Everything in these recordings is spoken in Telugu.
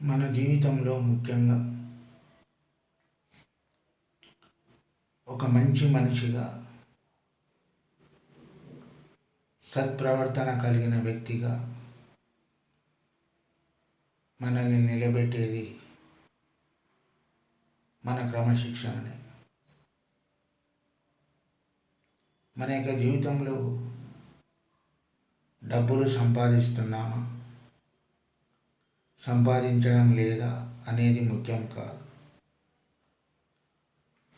మన జీవితంలో ముఖ్యంగా ఒక మంచి మనిషిగా, సత్ప్రవర్తన కలిగిన వ్యక్తిగా మనల్ని నిలబెట్టేది మన క్రమశిక్షణనే. మన యొక్క జీవితంలో డబ్బులు సంపాదిస్తున్నామా, సంపాదించడం లేదా అనేది ముఖ్యం కాదు.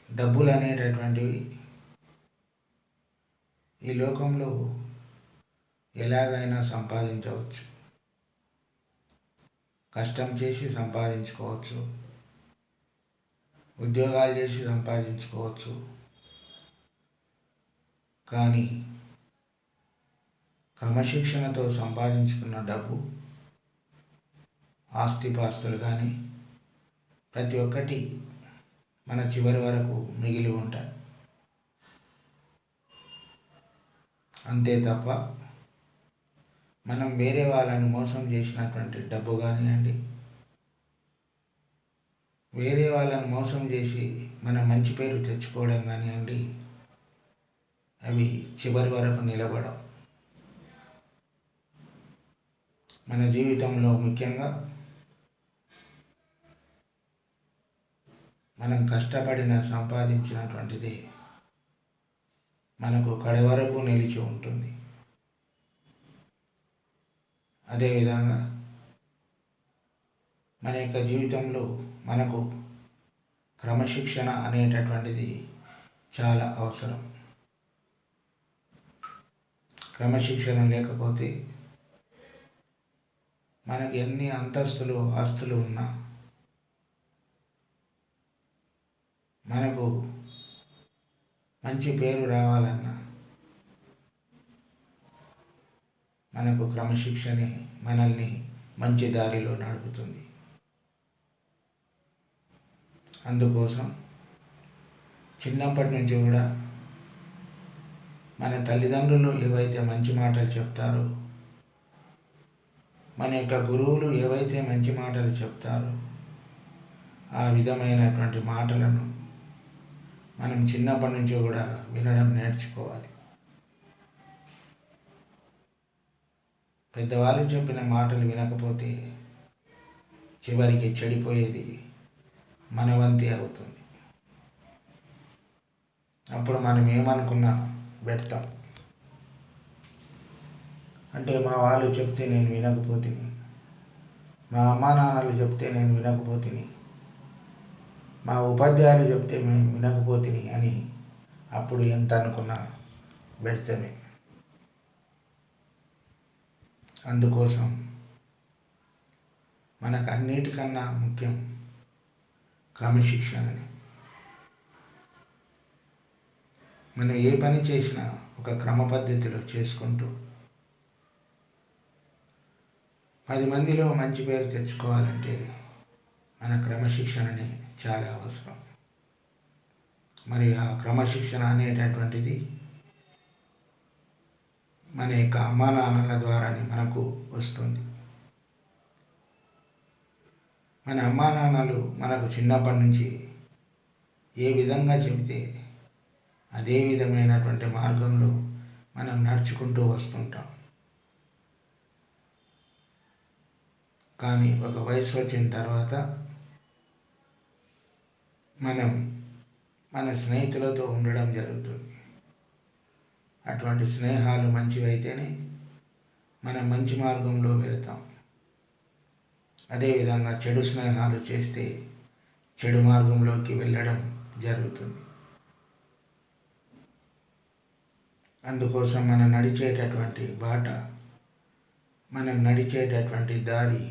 డబ్బులు అనేటటువంటివి ఈ లోకంలో ఎలాగైనా సంపాదించవచ్చు. కష్టం చేసి సంపాదించుకోవచ్చు, ఉద్యోగాలు చేసి సంపాదించుకోవచ్చు. కానీ క్రమశిక్షణతో సంపాదించుకున్న డబ్బు, ఆస్తిపాస్తులు కానీ ప్రతి ఒక్కటి మన చివరి వరకు మిగిలి ఉంటాయి. అంతే తప్ప మనం వేరే వాళ్ళని మోసం చేసినటువంటి డబ్బు కానివ్వండి, వేరే వాళ్ళని మోసం చేసి మన మంచి పేరు తెచ్చుకోవడం కానివ్వండి, అవి చివరి వరకు నిలబడవు. మన జీవితంలో ముఖ్యంగా మనం కష్టపడిన సంపాదించినటువంటిది మనకు కడ వరకు నిలిచి ఉంటుంది. అదేవిధంగా మన యొక్క జీవితంలో మనకు క్రమశిక్షణ అనేటటువంటిది చాలా అవసరం. క్రమశిక్షణ లేకపోతే మనకు ఎన్ని అంతస్తులు, ఆస్తులు ఉన్నా మనకు మంచి పేరు రావాలన్నా మనకు క్రమశిక్షణే మనల్ని మంచి దారిలో నడుపుతుంది. అందుకోసం చిన్నప్పటి నుంచి కూడా మన తల్లిదండ్రులు ఏవైతే మంచి మాటలు చెప్తారో, మన యొక్క గురువులు ఏవైతే మంచి మాటలు చెప్తారో, ఆ విధమైనటువంటి మాటలను మనం చిన్నప్పటి నుంచి కూడా వినడం నేర్చుకోవాలి. పెద్దవాళ్ళు చెప్పిన మాటలు వినకపోతే చివరికి చెడిపోయేది మన వంతే అవుతుంది. అప్పుడు మనం ఏమనుకున్నా పెడతాం. అంటే మా వాళ్ళు చెప్తే నేను వినకపోతిని, మా అమ్మా నాన్నలు చెప్తే నేను వినకపోతిని, మా ఉపాధ్యాయులు చెప్తే మేము వినకపోతిని అని అప్పుడు ఎంత అనుకున్నా పెడితేనే. అందుకోసం మనకు అన్నిటికన్నా ముఖ్యం క్రమశిక్షణని. మనం ఏ పని చేసినా ఒక క్రమ పద్ధతిలో చేసుకుంటూ 10 మందిలో మంచి పేరు తెచ్చుకోవాలంటే మన క్రమశిక్షణని చాలా అవసరం. మరి ఆ క్రమశిక్షణ అనేటటువంటిది మన యొక్క అమ్మా నాన్నల ద్వారానే మనకు వస్తుంది. మన అమ్మా నాన్నలు మనకు చిన్నప్పటి నుంచి ఏ విధంగా చెబితే అదే విధమైనటువంటి మార్గంలో మనం నడుచుకుంటూ వస్తుంటాం. కానీ ఒక వయసు వచ్చిన తర్వాత మనం మన స్నేహితులతో ఉండడం జరుగుతుంది. అటువంటి స్నేహాలు మంచివైతేనే మనం మంచి మార్గంలో వెళతాం. అదేవిధంగా చెడు స్నేహాలు చేస్తే చెడు మార్గంలోకి వెళ్ళడం జరుగుతుంది. అందుకోసం మనం నడిచేటటువంటి బాట, మనం నడిచేటటువంటి దారి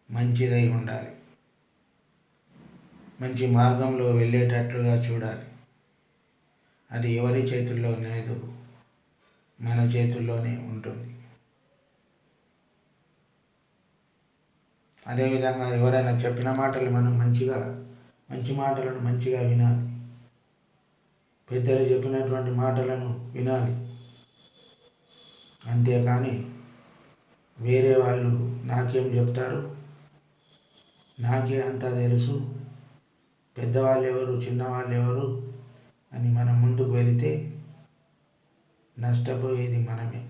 మంచిదై ఉండాలి. మంచి మార్గంలో వెళ్ళేటట్లుగా చూడాలి. అది ఎవరి చేతుల్లో లేదు, మన చేతుల్లోనే ఉంటుంది. అదేవిధంగా ఎవరైనా చెప్పిన మాటలు మనం మంచి మాటలను మంచిగా వినాలి. పెద్దలు చెప్పినటువంటి మాటలను వినాలి. అంతేకాని వేరే వాళ్ళు నాకేం చెప్తారు, నాకే అంతా తెలుసు, పెద్దవాళ్ళు ఎవరు చిన్నవాళ్ళు ఎవరు అని మనం ముందుకు వెళితే నష్టపోయేది మనమే.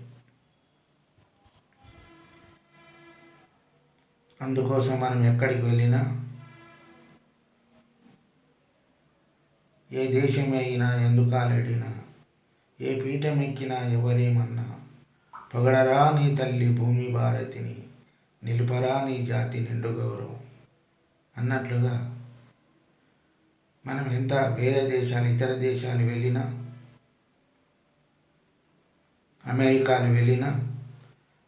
అందుకోసం మనం ఎక్కడికి వెళ్ళినా, ఏ దేశం అయినా, ఎందుకాలడినా, ఏ పీఠం ఎక్కినా, ఎవరేమన్నా, పొగడరా నీ తల్లి భూమి భారతిని, నిలుపరా నీ జాతి నిండు గౌరవం అన్నట్లుగా మనం ఎంత వేరే దేశాలు, ఇతర దేశాలు వెళ్ళినా, అమెరికాలు వెళ్ళినా,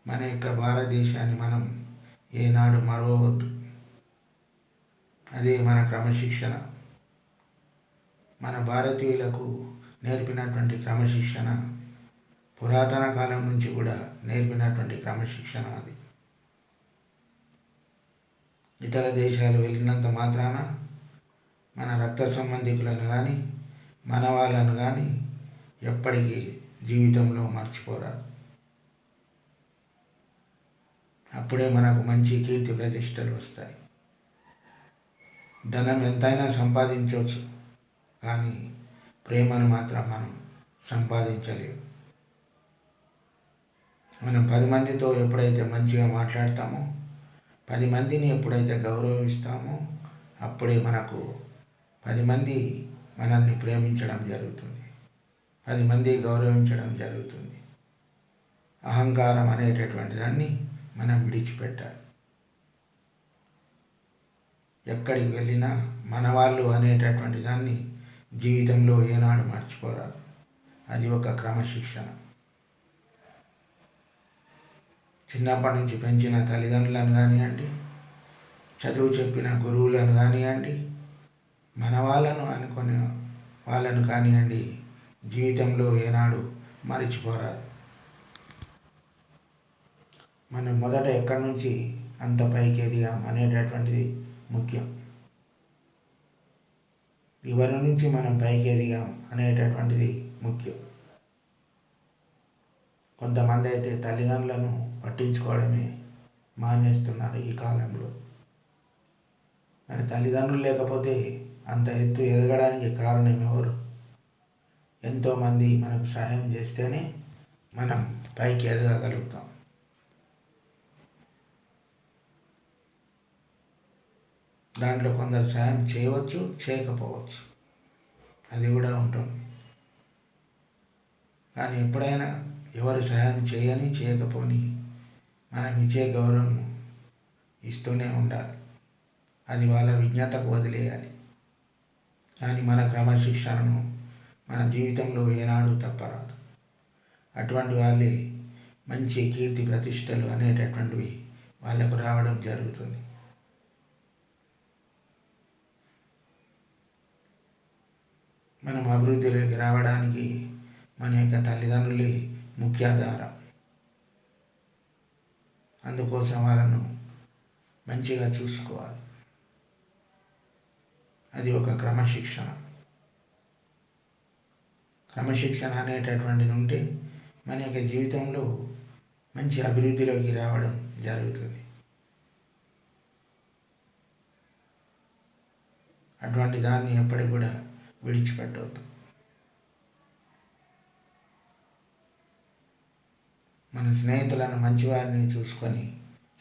మన యొక్క భారతదేశాన్ని మనం ఏనాడు మరవవద్దు. అదే మన క్రమశిక్షణ. మన భారతీయులకు నేర్పినటువంటి క్రమశిక్షణ, పురాతన కాలం నుంచి కూడా నేర్పినటువంటి క్రమశిక్షణ అది. ఇతర దేశాలు వెళ్ళినంత మాత్రాన మన రక్త సంబంధికులను కానీ, మన వాళ్ళను కానీ ఎప్పటికీ జీవితంలో మర్చిపోరాదు. అప్పుడే మనకు మంచి కీర్తి ప్రతిష్టలు వస్తాయి. ధనం ఎంతైనా సంపాదించవచ్చు, కానీ ప్రేమను మాత్రం మనం సంపాదించలేము. మనం 10 మందితో ఎప్పుడైతే మంచిగా మాట్లాడతామో, 10 మందిని ఎప్పుడైతే గౌరవిస్తామో, అప్పుడే మనకు 10 మంది మనల్ని ప్రేమించడం జరుగుతుంది, 10 మంది గౌరవించడం జరుగుతుంది. అహంకారం అనేటటువంటి దాన్ని మనం విడిచిపెట్టాలి. ఎక్కడికి వెళ్ళినా మన వాళ్ళు అనేటటువంటి దాన్ని జీవితంలో ఏనాడు మర్చిపోరాదు. అది ఒక క్రమశిక్షణ. చిన్నప్పటి నుంచి పెంచిన తల్లిదండ్రులను కానివ్వండి, చదువు చెప్పిన గురువులను కానివ్వండి, మన వాళ్ళను అనుకునే వాళ్ళను కానివ్వండి, జీవితంలో ఏనాడు మరిచిపోరాదు. మనం మొదట ఎక్కడి నుంచి అంత పైకి ఎదిగాం అనేటటువంటిది ముఖ్యం. ఎవరి నుంచి మనం పైకి ఎదిగాం అనేటటువంటిది ముఖ్యం. కొంతమంది అయితే తల్లిదండ్రులను పట్టించుకోవడమే మానేస్తున్నారు ఈ కాలంలో. మన తల్లిదండ్రులు లేకపోతే అంత ఎత్తు ఎదగడానికి కారణం ఎవరు? ఎంతోమంది మనకు సహాయం చేస్తేనే మనం పైకి ఎదగగలుగుతాం. దాంట్లో కొందరు సాయం చేయవచ్చు, చేయకపోవచ్చు, అది కూడా ఉంటుంది. కానీ ఎప్పుడైనా ఎవరు సహాయం చేయని చేయకపోని మనం ఇచ్చే గౌరవం ఇస్తూనే ఉండాలి. అది వాళ్ళ విజ్ఞతకు వదిలేయాలి. కానీ మన క్రమశిక్షణను మన జీవితంలో ఏనాడు తప్పరాదు. అటువంటి వాళ్ళే మంచి కీర్తి ప్రతిష్టలు అనేటటువంటివి వాళ్ళకు రావడం జరుగుతుంది. మనం అభివృద్ధిలోకి రావడానికి మన యొక్క తల్లిదండ్రులే ముఖ్యాధారం. అందుకోసం వాళ్ళను మంచిగా చూసుకోవాలి. అది ఒక క్రమశిక్షణ. క్రమశిక్షణ అనేటటువంటిది ఉంటే మన యొక్క జీవితంలో మంచి అభివృద్ధిలోకి రావడం జరుగుతుంది. అటువంటి దాన్ని ఎప్పటికి కూడా విడిచిపెట్టవద్దు. మన స్నేహితులను మంచివారిని చూసుకొని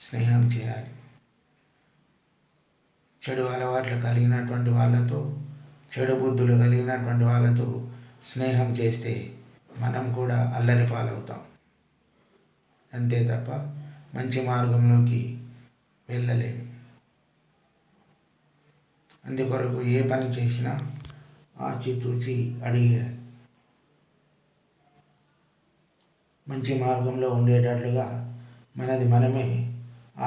స్నేహం చేయాలి. చెడు అలవాట్లు కలిగినటువంటి వాళ్ళతో, చెడు బుద్ధులు కలిగినటువంటి వాళ్ళతో స్నేహం చేస్తే మనం కూడా అల్లరి పాలవుతాం. అంతే తప్ప మంచి మార్గంలోకి వెళ్ళలేము. అందుకొరకు ఏ పని చేసినా ఆచితూచి అడిగేయాలి. మంచి మార్గంలో ఉండేటట్లుగా మనది మనమే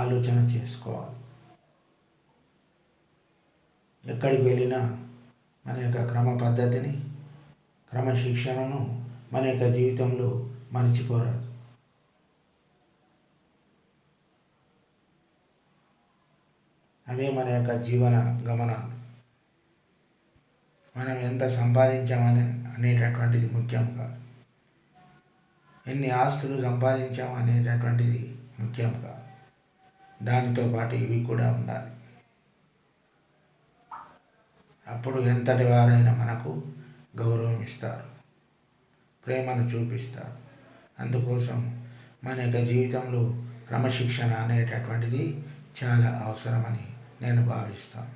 ఆలోచన చేసుకోవాలి. ఎక్కడికి వెళ్ళినా మన యొక్క క్రమ పద్ధతిని, క్రమశిక్షణను మన యొక్క జీవితంలో మరిచిపోరాదు. అవే మన యొక్క జీవన గమనాలు. మనం ఎంత సంపాదించామని అనేటటువంటిది ముఖ్యం కాదు. ఎన్ని ఆస్తులు సంపాదించాము అనేటటువంటిది ముఖ్యం కాదు. దానితో పాటు ఇవి కూడా ఉండాలి. అప్పుడు ఎంతటి వారైనా మనకు గౌరవం ఇస్తారు, ప్రేమను చూపిస్తారు. అందుకోసం మన యొక్క జీవితంలో క్రమశిక్షణ అనేటటువంటిది చాలా అవసరమని నేను భావిస్తాను.